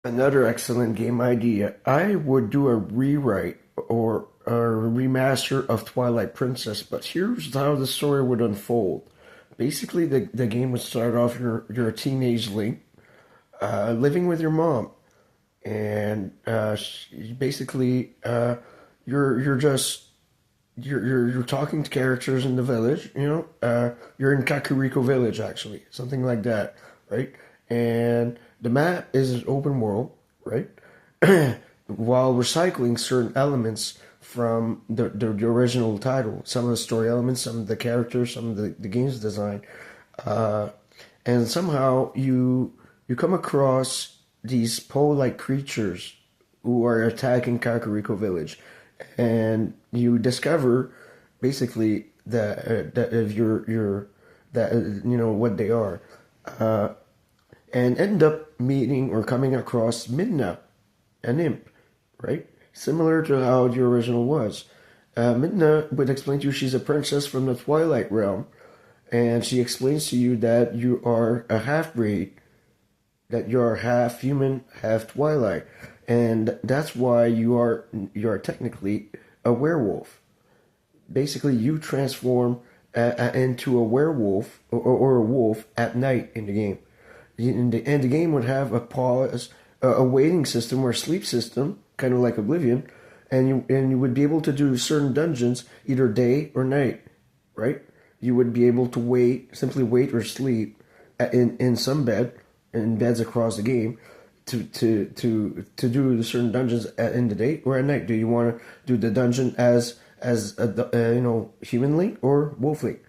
Another excellent game idea. I would do a rewrite or a remaster of Twilight Princess, but here's how the story would unfold. Basically, the game would start off you're a teenage Link living with your mom, and basically you're just you're talking to characters in the village. You're in Kakariko Village actually, something like that, right? And the map is an open world, right? While recycling certain elements from the original title, some of the story elements, some of the characters, some of the game's design, uh, and somehow you come across these pole-like creatures who are attacking Kakariko Village, and you discover basically that if you're that you know what they are, uh, and end up meeting or coming across Midna, an imp, right? Similar to how the original was. Midna would explain to you she's a princess from the Twilight realm, and she explains to you that you are a half breed, that you're half human, half Twilight, and that's why you are technically a werewolf. Basically, you transform into a werewolf or a wolf at night in the game. And the game would have a pause, a waiting system or a sleep system, kind of like Oblivion, and you would be able to do certain dungeons either day or night, right? You would be able to simply wait or sleep in some in beds across the game, to do the certain dungeons in the day or at night. Do you want to do the dungeon as humanly or wolfly?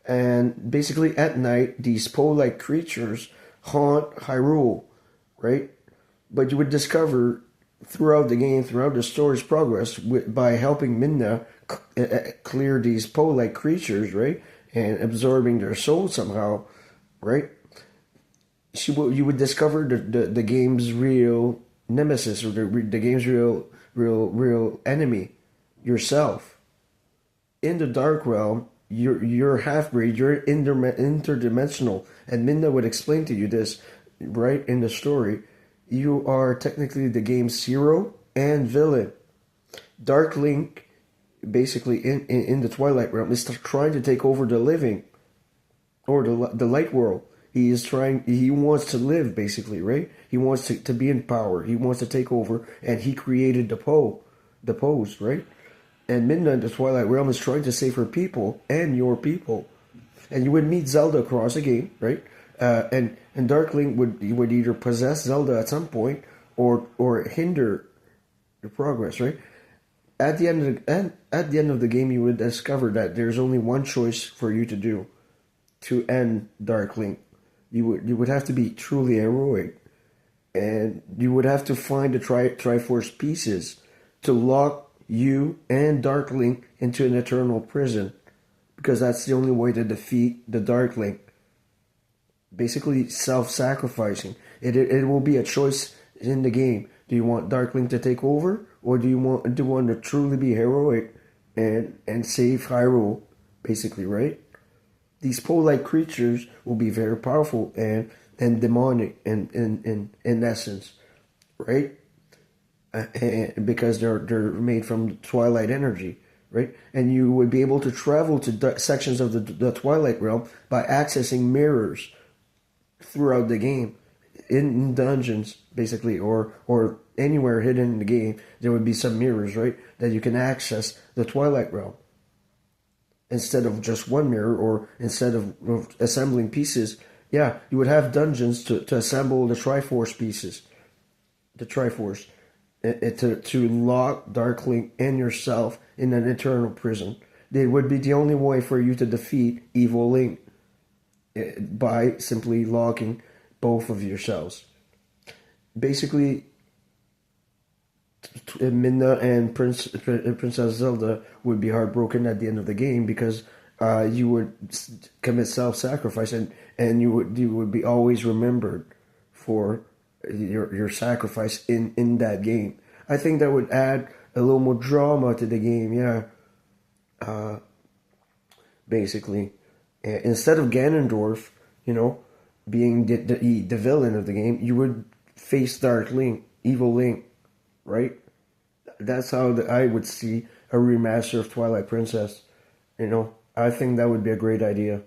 And basically at night, these pole-like creatures haunt Hyrule, right? But you would discover throughout the game, throughout the story's progress, by helping Minna clear these pole-like creatures, right, and absorbing their soul somehow, right? You would discover the game's real nemesis, or the game's real enemy, yourself. In the Dark Realm, you're half breed, you're interdimensional, and Minna would explain to you this right in the story. You are technically the game's hero and villain. Dark Link, basically in the Twilight Realm, is trying to take over the living, or the light world. He wants to live, basically, right? He wants to be in power. He wants to take over, and he created the pose, right? And Midnight, the Twilight Realm, is trying to save her people and your people. And you would meet Zelda across the game, right? And Darkling would either possess Zelda at some point or hinder the progress, right? At the end of the game, you would discover that there's only one choice for you to do to end Darkling. You would have to be truly heroic, and you would have to find the Triforce pieces to lock you and Darkling into an eternal prison, because that's the only way to defeat the Darkling. Basically, self-sacrificing. It will be a choice in the game. Do you want Darkling to take over, or do you want to truly be heroic and save Hyrule, basically, right? These pole-like creatures will be very powerful and demonic in essence, right? And because they're made from Twilight energy, right? And you would be able to travel to sections of the Twilight realm by accessing mirrors throughout the game, in dungeons, basically, or anywhere hidden in the game. There would be some mirrors, right, that you can access the Twilight realm. Instead of just one mirror, or instead of assembling pieces, yeah, you would have dungeons to assemble the Triforce pieces, the Triforce, to lock Darkling and yourself in an eternal prison. It would be the only way for you to defeat Evil Link, by simply locking both of yourselves. Basically, Minna and Princess Zelda would be heartbroken at the end of the game, because you would commit self-sacrifice, and you would be always remembered for your sacrifice in that game. I think that would add a little more drama to the game. Yeah, basically, instead of Ganondorf, being the villain of the game, you would face Dark Link, evil Link, right? That's how I would see a remaster of Twilight Princess. I think that would be a great idea.